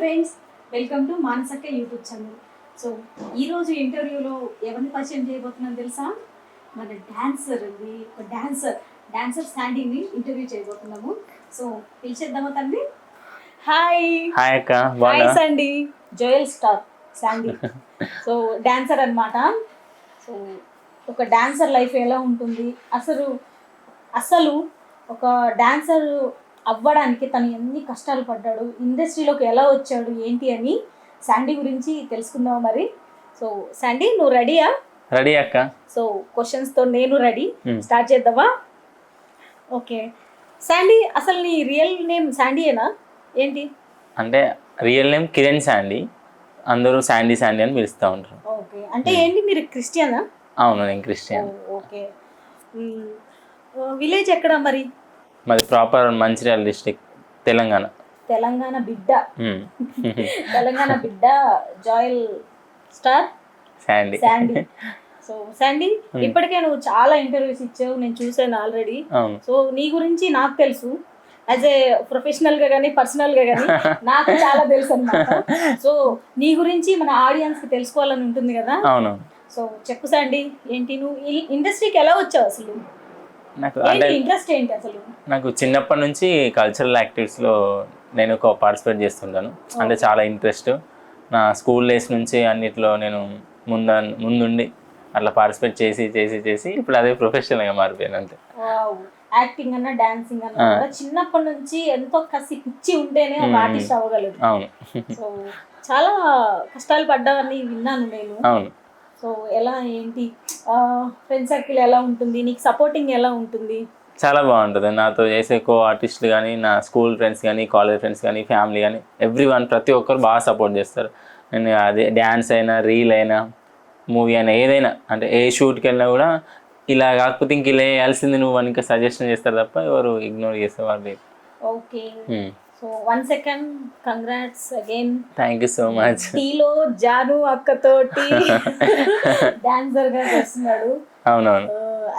Friends, welcome to Manasakka YouTube channel. So ఈరోజు ఇంటర్వ్యూలో ఎవరిని పరిచయం చేయబోతున్నాను తెలుసా? మన డాన్సర్ అండి, ఒక డాన్సర్ శాండీని ఇంటర్వ్యూ చేయబోతున్నాము. సో పిలిచేద్దామా తండ్రి? హాయ్ హాయ్ అక్క. Hi Sandy, Joel star Sandy. So dancer అన్నమాట. సో ఒక డాన్సర్ లైఫ్ ఎలా ఉంటుంది, అసలు ఒక డాన్సర్ అవ్వడానికి తను ఎన్ని కష్టాలు పడ్డాడు, ఇండస్ట్రీలోకి ఎలా వచ్చాడు ఏంటి అని శాండీ గురించి తెలుసుకుందాం మరి. సో శాండీ, నువ్వు రెడీయా? రెడీ అక్క. సో క్వశ్చన్స్తో నేను రెడీ. స్టార్ట్ చేద్దామా? ఓకే శాండీ, అసలు నీ రియల్ నేమ్ శాండీయేనా ఏంటి? అంటే రియల్ నేమ్ కిరణ్ శాండీ, అందరూ శాండీ శాండీ అని పిలుస్తూ ఉంటారు. ఓకే, అంటే ఏంటి మీరు క్రిస్టియనా? అవును, నేను క్రిస్టియన్. ఓకే, విలేజ్ ఎక్కడ మరి? మాది ప్రాపర్ మంచిర్యాల డిస్ట్రిక్ట్, తెలంగాణ. తెలంగాణ బిడ్డ. తెలంగాణ బిడ్డ Joel star Sandy. So Sandy, ఇప్పటికే నువ్వు చాలా ఇంటర్వ్యూస్ ఇచ్చావు, నేను చూసాను ఆల్రెడీ. సో నీ గురించి నాకు తెలుసు, యాజ్ ఏ ప్రొఫెషనల్ గా కానీ పర్సనల్ గా కానీ నాకు చాలా తెలుసు అన్నమాట. సో నీ గురించి మన ఆడియన్స్ కి తెలుసుకోవాలని ఉంటుంది కదా. అవును. సో చెప్పు శాండీ, ఏంటి నువ్వు ఈ ఇండస్ట్రీకి ఎలా వచ్చావు అసలు? ఇంట్రెస్ట్ ఏంటి అసలు? నాకు చిన్నప్పటి నుంచి కల్చరల్ యాక్టివిటీస్లో నేను పార్టిసిపేట్ చేస్తుంటాను. అంటే చాలా ఇంట్రెస్ట్. నా స్కూల్ డేస్ నుంచి అన్నిట్లో నేను ముందుండి అట్లా పార్టిసిపేట్ చేసి ఇప్పుడు అదే ప్రొఫెషనల్గా మారిపోయాను అంతే. యాక్టింగ్ అన్న డాన్సింగ్ అన్న చిన్నప్పటి నుంచి ఎంతో కసి పిచ్చి ఉంటేనే ఒక ఆర్టిస్ట్ అవ్వగలదు. అవును. సో చాలా కష్టాలు పడ్డావని విన్నాను నేను. అవును. సో ఎలా ఏంటి, ఫ్రెండ్ సర్కిల్ ఎలా ఉంటుంది, నీకు సపోర్టింగ్ ఎలా ఉంటుంది? చాలా బాగుంటుంది. నాతో చేసే ఆర్టిస్టులు కానీ, నా స్కూల్ ఫ్రెండ్స్ కానీ, కాలేజ్ ఫ్రెండ్స్ కానీ, ఫ్యామిలీ కానీ, ఎవ్రీవన్ ప్రతి ఒక్కరు బాగా సపోర్ట్ చేస్తారు. నేను అదే డ్యాన్స్ అయినా, రీల్ అయినా, మూవీ అయినా, ఏదైనా అంటే ఏ షూట్కి వెళ్ళినా కూడా ఇలా కాకపోతే ఇంక ఇలా వేయాల్సింది నువ్వు అని ఇంకా సజెషన్ చేస్తారు తప్ప ఎవరు ఇగ్నోర్ చేసేవాళ్ళు. Okay, so 1 second, congrats again. Thank you so much. టీలో జాను అక్కతోటి డాన్సర్ గా చేస్తున్నాడు. అవునవును,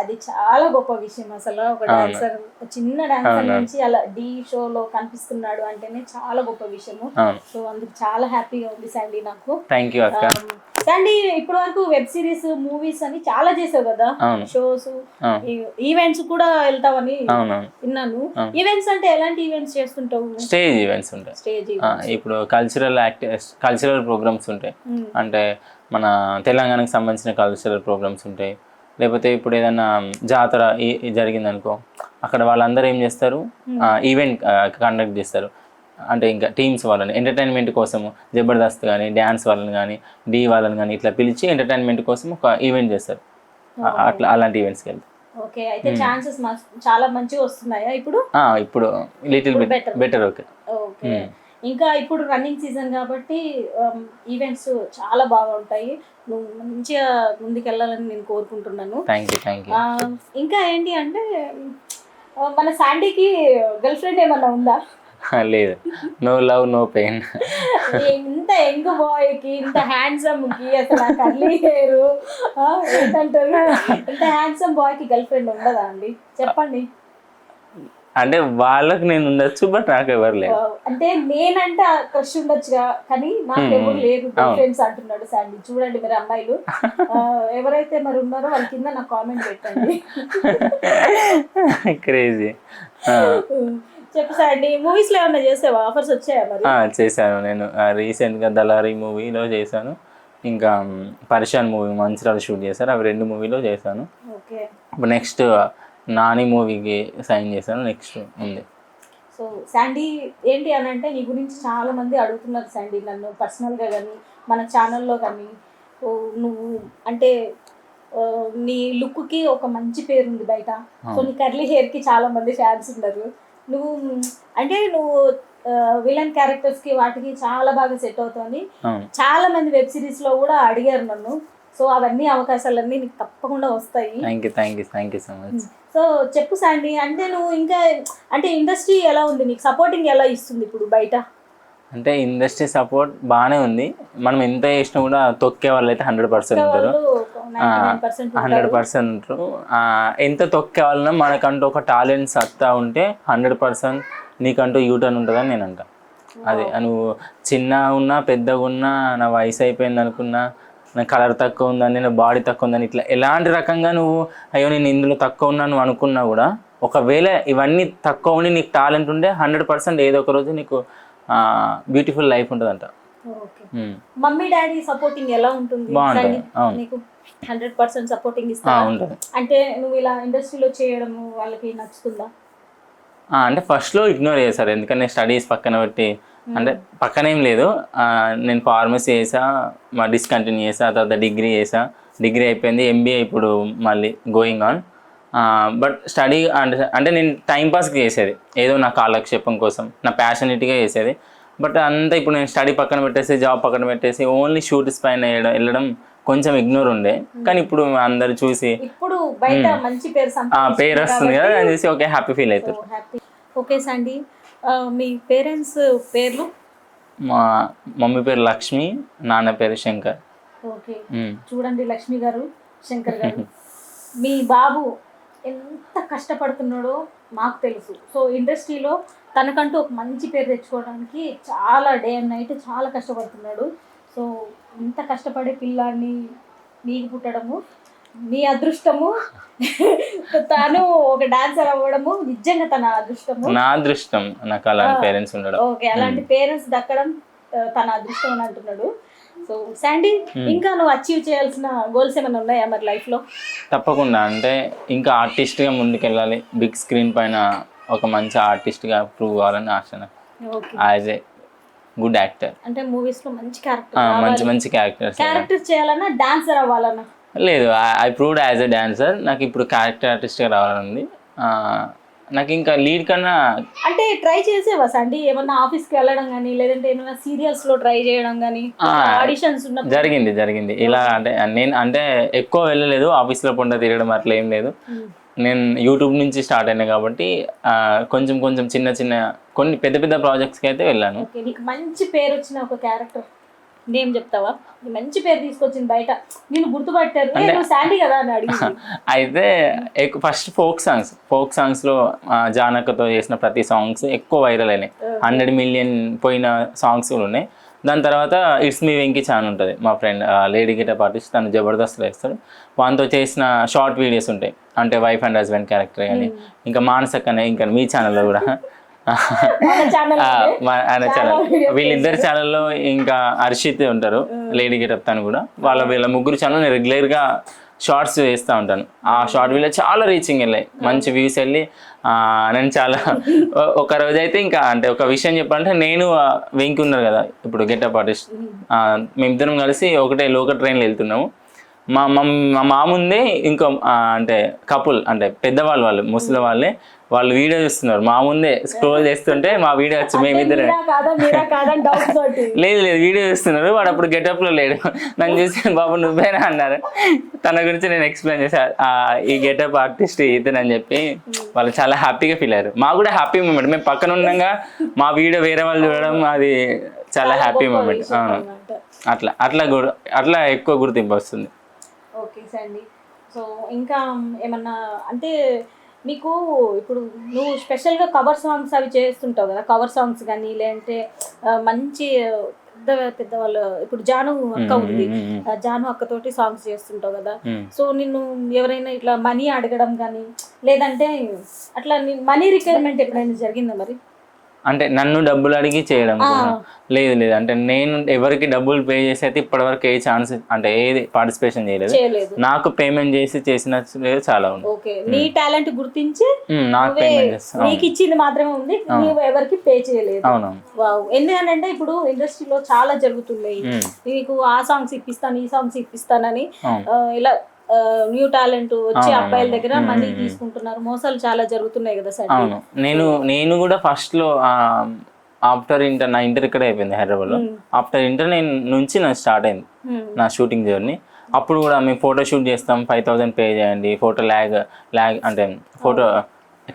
అది చాలా గొప్ప విషయం అసలు. ఒక డాన్సర్, చిన్న డాన్సర్ నుంచి అలా డి షోలో కనిపిస్తున్నాడు అంటేనే చాలా గొప్ప విషయము. సో అందుకు చాలా హ్యాపీగా ఉంది శాండీ నాకు. థ్యాంక్ యూ అక్క. శాండీ, ఇప్పటి వరకు వెబ్ సిరీస్, మూవీస్ అని చాలా చేసావు కదా, షోస్, ఈవెంట్స్ కూడా వెళ్తావని విన్నాను. ఈవెంట్స్ అంటే ఎలాంటి ఈవెంట్స్ చేస్తుంటావు? స్టేజ్ ఈవెంట్స్ ఉంటాయి. ఇప్పుడు కల్చరల్ ప్రోగ్రామ్స్ ఉంటాయి. అంటే మన తెలంగాణకు సంబంధించిన కల్చరల్ ప్రోగ్రామ్స్ ఉంటాయి. లేకపోతే ఇప్పుడు ఏదైనా జాతర జరిగిందనుకో, అక్కడ వాళ్ళందరూ ఏం చేస్తారు, ఈవెంట్ కండక్ట్ చేస్తారు. అంటే ఇంకా టీమ్స్ వాళ్ళని ఎంటర్టైన్మెంట్ కోసము జబర్దస్త్ కానీ, డ్యాన్స్ వాళ్ళని కానీ, డీ వాళ్ళని కానీ ఇట్లా పిలిచి ఎంటర్టైన్మెంట్ కోసం ఒక ఈవెంట్ చేస్తారు. అట్లా అలాంటి ఈవెంట్స్కి వెళ్తారు. ఓకే, అయితే ఛాన్సెస్ చాలా మంచిగా వస్తున్నాయా ఇప్పుడు? ఇప్పుడు లిటిల్ బెటర్. ఓకే. ఓకే, ఇంకా ఇప్పుడు రన్నింగ్ సీజన్ కాబట్టి ఈవెంట్స్ చాలా బాగుంటాయి. నువ్వు మంచిగా ముందుకెళ్ళాలని నేను కోరుకుంటున్నాను. Thank you. ఇంకా ఏంటి అంటే, మన శాండీకి గర్ల్ ఫ్రెండ్ ఏమన్నా ఉందా? లేదు, నో లవ్ నో పెయిన్. ఇంత యంగ్ బాయ్ కి, ఇంత హ్యాండ్సమ్ కి, అసలు కర్లీ హెయిర్ ఏంటంటారు, ఇంత హ్యాండ్సమ్ బాయ్ కి గర్ల్ ఫ్రెండ్ ఉండదా అండి? చెప్పండి. అంటే వాళ్ళకి నేను ఉండొచ్చు, బట్ నాకు ఎవరు లేదు. అంటే నేనంటే క్రష్ ఉండొచ్చుగా, కానీ నాకు ఎవరు లేదు గర్ల్ ఫ్రెండ్స్ అంటున్నాడు శాండీ. చూడండి మరి అమ్మాయిలు ఎవరైతే మరి ఉన్నారో వాళ్ళ కింద నాకు కామెంట్ పెట్టండి. క్రేజీ. చెప్పు శాండీ, మూవీస్ లో ఏమన్నా చేసావా? ఆఫర్స్ వచ్చాయా మరి? చేశాను. నేను రీసెంట్గా దళారీ మూవీలో చేశాను. ఇంకా పరిశాన్ మూవీ మంచిర్యాల షూట్ చేశారు. అవి 2 మూవీలో చేశాను. ఓకే, ఇప్పుడు నెక్స్ట్ నాని మూవీకి సైన్ చేశాను. నెక్స్ట్ ఉంది. సో శాండీ, ఏంటి అని అంటే నీ గురించి చాలా మంది అడుగుతున్నారు శాండీ నన్ను పర్సనల్గా కానీ, మన ఛానల్లో కానీ. నువ్వు అంటే నీ లుక్కి ఒక మంచి పేరు ఉంది బయట. సో నీ కర్లీ హెయిర్కి చాలా మంది ఫ్యాన్స్ ఉన్నారు. నువ్వు విలన్ క్యారెక్టర్స్ కి వాటికి చాలా బాగా సెట్ అవుతుంది. చాలా మంది వెబ్ సిరీస్ లో కూడా అడిగారు నన్ను. సో అవన్నీ అవకాశాలన్నీ నీకు తప్పకుండా వస్తాయి. Thank you so much. So చెప్పు శాండీ, అంటే నువ్వు ఇంకా అంటే ఇండస్ట్రీ ఎలా ఉంది, నీకు సపోర్టింగ్ ఎలా ఇస్తుంది ఇప్పుడు బయట? అంటే ఇండస్ట్రీ సపోర్ట్ బాగానే ఉంది. మనం ఎంత చేసినా కూడా తొక్కే వాళ్ళు అయితే 100% ఉంటారు. 100% ఉంటారు. ఎంత తొక్కే వాళ్ళన్నా మనకంటూ ఒక టాలెంట్ సత్తా ఉంటే 100% నీకంటూ యూటర్న్ ఉంటుందని నేను అంటా. అది నువ్వు చిన్న ఉన్నా పెద్దగా ఉన్నా, నా వయసు అయిపోయింది అనుకున్నా, నా కలర్ తక్కువ ఉందని, నా బాడీ తక్కువ ఉందని, ఇట్లా ఎలాంటి రకంగా నువ్వు అయ్యో నేను ఇందులో తక్కువ ఉన్నా నువ్వు అనుకున్నా కూడా, ఒకవేళ ఇవన్నీ తక్కువ ఉండి నీకు టాలెంట్ ఉంటే 100% ఏదో ఒక రోజు నీకు బ్యూటిఫుల్ లైఫ్ ఉంటుందంట. ఓకే. మమ్మీ డాడీ సపోర్టింగ్ ఎలా ఉంటుంది? బాగుంటుంది. అవును, నీకు 100% సపోర్టింగ్ ఇస్తా ఉంటుంది. అంటే నువ్వు ఇలా ఇండస్ట్రీలో చేయడం వాళ్ళకి నచ్చుతుందా? అంటే ఫస్ట్లో ఇగ్నోర్ చేశారు, ఎందుకంటే స్టడీస్ పక్కన పెట్టి, అంటే పక్కనేం లేదు, నేను ఫార్మసీ చేసా, డిస్కంటిన్యూ చేసా, తర్వాత డిగ్రీ చేసా, డిగ్రీ అయిపోయింది, ఎంబీఏ ఇప్పుడు మళ్ళీ గోయింగ్ ఆన్. బట్ స్టడీ అంటే నేను టైంపాస్కి చేసేది, ఏదో నా కాలక్షేపం కోసం, నా ప్యాషనేట్గా చేసేది. బట్ అంతా ఇప్పుడు నేను స్టడీ పక్కన పెట్టేసి, జాబ్ పక్కన పెట్టేసి ఓన్లీ షూట్స్ పైన వెళ్ళడం కొంచెం ఇగ్నోర్ ఉండే. కానీ ఇప్పుడు అందరు చూసి ఇప్పుడు బయట మంచి పేరు వస్తుంది కదా అని చూసి ఓకే హ్యాపీ ఫీల్ అవుతారు. ఓకే సండి, మీ పేరెంట్స్ పేర్లు? మా మమ్మీ పేరు లక్ష్మి, నాన్న పేరు శంకర్. ఓకే. చూడండి లక్ష్మి గారు, శంకర్ గారు, మీ బాబు ఎంత కష్టపడుతున్నాడో మాకు తెలుసు. సో ఇండస్ట్రీలో తనకంటూ ఒక మంచి పేరు తెచ్చుకోవడానికి చాలా డే అండ్ నైట్ చాలా కష్టపడుతున్నాడు. సో ఇంత కష్టపడే పిల్లాన్ని మీకు పుట్టడము మీ అదృష్టము, తను ఒక డాన్సర్ అవ్వడము నిజంగా తన అదృష్టము. నా అదృష్టం, నాకు అలాంటి పేరెంట్స్ ఉండడం. ఓకే, అలాంటి పేరెంట్స్ దక్కడం తన అదృష్టం అని అంటున్నాడు. సో శాండీ, ఇంకా నువ్వు అచీవ్ చేయాల్సిన గోల్స్ ఏమైనా ఉన్నాయా మరి లైఫ్లో? తప్పకుండా, అంటే ఇంకా ఆర్టిస్ట్గా ముందుకెళ్ళాలి, బిగ్ స్క్రీన్ పైన ఒక మంచి ఆర్టిస్ట్గా ప్రూవ్ అవ్వాలని ఆశ నాకు. యాజ్ ఏ గుడ్ యాక్టర్, అంటే మూవీస్లో మంచి క్యారెక్టర్, మంచి క్యారెక్టర్ చేయాలన్నా, డాన్సర్ అవ్వాలన్నా? లేదు, I proved as a dancer. నాకు ఇప్పుడు క్యారెక్టర్ ఆర్టిస్ట్గా రావాలని, నాకు ఇంకా లీడ్ కన్నా. అంటే ట్రై చేసేవా సండి ఏమన్నా ఆఫీస్కి వెళ్ళడం కానీ, లేదంటే ఏమైనా సీరియల్స్లో ట్రై చేయడం కానీ, ఆడిషన్స్ ఉన్నప్పుడు? జరిగింది ఇలా. అంటే ఎక్కువ వెళ్ళలేదు, ఆఫీస్లో పొంద తిరగడం అట్లా ఏం లేదు. నేను యూట్యూబ్ నుంచి స్టార్ట్ అయినా కాబట్టి కొంచెం చిన్న కొన్ని పెద్ద ప్రాజెక్ట్స్కి అయితే వెళ్ళాను. నీకు మంచి పేరు వచ్చిన ఒక క్యారెక్టర్ నేమ్ చెప్తావా? మంచి పేరు తీసుకొచ్చింది బయట, నేను గుర్తుపట్టారు, శాండీ కదా అని అడిగి. అయితే ఫస్ట్ ఫోక్ సాంగ్స్లో జానకతో చేసిన ప్రతి సాంగ్స్ ఎక్కువ వైరల్ అయినాయి, 100 మిలియన్ పోయిన సాంగ్స్ కూడా ఉన్నాయి. దాని తర్వాత ఇట్స్ మీ వెంకీ ఛానల్ ఉంటుంది, మా ఫ్రెండ్ లేడీ గెటప్ ఆర్టిస్ట్, తను జబర్దస్త్లో వేస్తాడు. వాటితో చేసిన షార్ట్ వీడియోస్ ఉంటాయి, అంటే వైఫ్ అండ్ హస్బెండ్ క్యారెక్టర్ కానీ, ఇంకా మానసక్ అనే, ఇంకా మీ ఛానల్లో కూడా ఆయన ఛానల్, వీళ్ళిద్దరి ఛానల్లో ఇంకా హర్షిత్ ఉంటారు, లేడీ గెటప్, తను కూడా. వీళ్ళ ముగ్గురు ఛానల్ నేను రెగ్యులర్గా షార్ట్స్ వేస్తూ ఉంటాను. ఆ షార్ట్ వీడియో చాలా రీచింగ్ వెళ్ళాయి, మంచి వ్యూస్ వెళ్ళి నేను చాలా ఒక రోజు అయితే ఇంకా, అంటే ఒక విషయం చెప్పాలంటే, నేను వెంకీ ఉన్నారు కదా ఇప్పుడు గెటప్ ఆర్టిస్ట్, మేమిద్దరం కలిసి ఒకటే లోకల్ ట్రైన్లో వెళ్తున్నాము. మా మాముందే ఇంకో అంటే కపుల్, అంటే పెద్దవాళ్ళు ముసలి వాళ్ళే, వాళ్ళు వీడియో చూస్తున్నారు, మా ముందే స్క్రోల్ చేస్తుంటే మా వీడియో వచ్చి మేమిద్దరే, లేదు వీడియో చూస్తున్నారు. వాడు అప్పుడు గెటప్లో లేడు, నన్ను చూసి బాబు నువ్వేనా అన్నారు. తన గురించి నేను ఎక్స్ప్లెయిన్ చేశాను, ఈ గెటప్ ఆర్టిస్ట్ ఇతను అని చెప్పి. వాళ్ళు చాలా హ్యాపీగా ఫీల్ అయ్యారు, మాకు కూడా హ్యాపీ మూమెంట్. మేము పక్కన ఉండగా మా వీడియో వేరే వాళ్ళు చూడడం, అది చాలా హ్యాపీ మూమెంట్. అట్లా ఎక్కువ గుర్తింపు వస్తుంది. ఓకే సండి, సో ఇంకా ఏమన్నా అంటే నీకు ఇప్పుడు నువ్వు స్పెషల్గా కవర్ సాంగ్స్ అవి చేస్తుంటావు కదా, కవర్ సాంగ్స్ కానీ, లేదంటే మంచి పెద్దవాళ్ళు, ఇప్పుడు జాను అక్క ఉంది, జాను అక్కతోటి సాంగ్స్ చేస్తుంటావు కదా. సో నిన్ను ఎవరైనా ఇట్లా మనీ అడగడం కానీ, లేదంటే అట్లా మనీ రిక్వైర్మెంట్ ఎప్పుడైనా జరిగిందా మరి? అంటే నన్ను డబ్బులు అడిగి చేయడం లేదు, అంటే నేను ఎవరికి డబ్బులు పే చేసి అయితే ఇప్పటివరకు ఏ ఛాన్స్, అంటే ఏది పార్టిసిపేషన్ చేయలేదు. నాకు పేమెంట్ చేసి చేసిన చాలా ఉంది. ఓకే, నీ టాలెంట్ గుర్తించి నీకు ఇచ్చింది మాత్రమే ఉంది, నువ్వు ఎవరికి పే చేయలేదు. అవును. ఎందుకంటే ఇప్పుడు ఇండస్ట్రీలో చాలా జరుగుతున్నాయి, నీకు ఆ సాంగ్స్ ఇప్పిస్తాను, ఈ సాంగ్స్ ఇప్పిస్తానని ఇలా న్యూ టాలెంట్ వచ్చి అబ్బాయిల దగ్గర మనీ తీసుకుంటున్నారు, మోసాలు చాలా జరుగుతున్నాయి కదా సార్. అవును, నేను కూడా ఫస్ట్ లో ఆఫ్టర్ ఇంటర్, నా ఇంటర్ ఇక్కడ అయిపోయింది హైదరాబాద్ లో. ఆఫ్టర్ ఇంటర్ నుంచి నాకు స్టార్ట్ అయింది నా షూటింగ్ జర్నీ. అప్పుడు కూడా మేము ఫోటో షూట్ చేస్తాం, 5000 పే చేయండి, ఫోటో ల్యాగ్ అంటే ఫోటో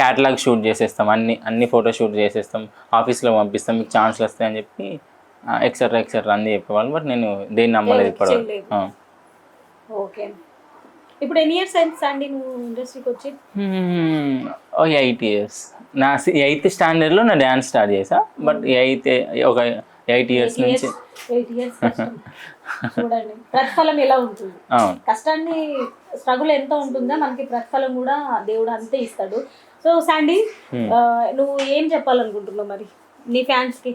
క్యాటలాగ్ షూట్ చేసేస్తాం, అన్ని ఫోటో షూట్ చేసేస్తాం, ఆఫీస్లో పంపిస్తాం, మీకు ఛాన్స్లు వస్తాయని చెప్పి ఎక్సెట్రా అన్నీ చెప్పేవాళ్ళు. బట్ నేను దేన్ని నమ్మలేదు ఇప్పటివరకు. ఓకే, ఇప్పుడు ఎన్ని ఇయర్స్ అయింది సండి నువ్వు ఇండస్ట్రీకి వచ్చి? 8 years. నా 8th స్టాండర్డ్లో నా డ్యాన్స్ స్టార్ట్ చేసా. బట్ ఒక 8 ఇయర్స్ నుంచి 8 ఇయర్స్ చూడండి ప్రతిఫలం ఎలా ఉంటుంది. అవును, కష్టాన్ని స్ట్రగుల్ ఎంత ఉంటుందో మనకి ప్రతిఫలం కూడా దేవుడు అంతే ఇస్తాడు. సో శాండీ, నువ్వు ఏం చెప్పాలనుకుంటున్నావు మరి నీ ఫ్యాన్స్కి?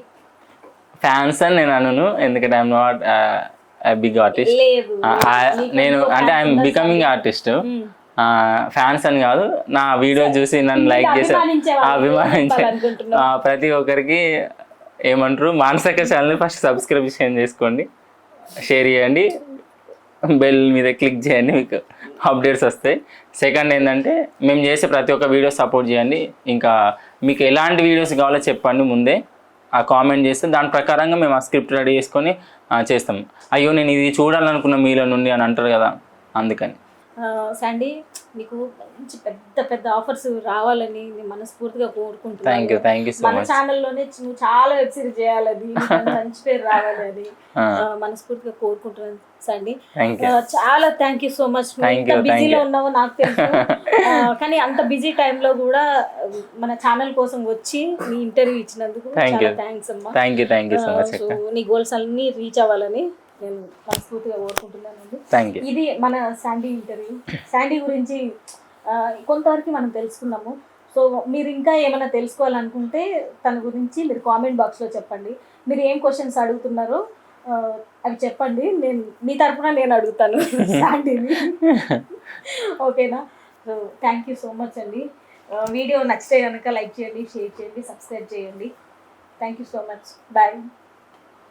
ఫ్యాన్స్ అని నేను అనను, ఎందుకంటే ఐఎమ్ నాట్ బిగ్ ఆర్టిస్ట్. లేదు, నేను అంటే ఐఎమ్ బికమింగ్ ఆర్టిస్ట్. ఫ్యాన్స్ అని కాదు, నా వీడియో చూసి నన్ను లైక్ చేసే అభిమానించే ప్రతి ఒక్కరికి ఏమంటారు, మానసక ఛానల్ని ఫస్ట్ సబ్స్క్రిప్షన్ చేసుకోండి, షేర్ చేయండి, బెల్ మీద క్లిక్ చేయండి, మీకు అప్డేట్స్ వస్తాయి. సెకండ్ ఏంటంటే మేము చేసే ప్రతి ఒక్క వీడియో సపోర్ట్ చేయండి. ఇంకా మీకు ఎలాంటి వీడియోస్ కావాలో చెప్పండి, ముందే ఆ కామెంట్ చేస్తే దాని ప్రకారంగా మేము ఆ స్క్రిప్ట్ రెడీ చేసుకొని చేస్తాం. అయ్యో నేను ఇది చూడాలనుకున్న మీలో నుండి అని అంటారు కదా, అందుకని. శాండీ, నీకు మంచి పెద్ద పెద్ద ఆఫర్స్ రావాలని నేను మనస్ఫూర్తిగా కోరుకుంటున్నాను. థ్యాంక్ యూ సో మన మచ్. ఛానల్లోనే నువ్వు చాలా వెబ్ సిరీస్ చేయాలని, మంచి పేరు రావాలని మనస్ఫూర్తిగా కోరుకుంటున్నాను శాండీ. చాలా థ్యాంక్ యూ సో మచ్. ఎంత బిజీలో ఉన్నావో నాకు తెలుసు, కానీ అంత బిజీ టైంలో కూడా మన ఛానల్ కోసం వచ్చి నీ ఇంటర్వ్యూ ఇచ్చినందుకు చాలా థ్యాంక్స్ అమ్మా. Thank you so much. So నీ గోల్స్ అన్ని రీచ్ అవ్వాలని నేను మనస్ఫూర్తిగా కోరుకుంటున్నానండి. Thank you. ఇది మన శాండీ ఇంటర్వ్యూ. శాండీ గురించి కొంతవరకు మనం తెలుసుకున్నాము. సో మీరు ఇంకా ఏమైనా తెలుసుకోవాలనుకుంటే తన గురించి మీరు కామెంట్ బాక్స్లో చెప్పండి. మీరు ఏం క్వశ్చన్స్ అడుగుతున్నారో అవి చెప్పండి, నేను మీ తరఫున నేను అడుగుతాను శాండీని. ఓకేనా? So thank you so much అండి. వీడియో నచ్చితే కనుక లైక్ చేయండి, షేర్ చేయండి, సబ్స్క్రైబ్ చేయండి. Thank you so much. Bye.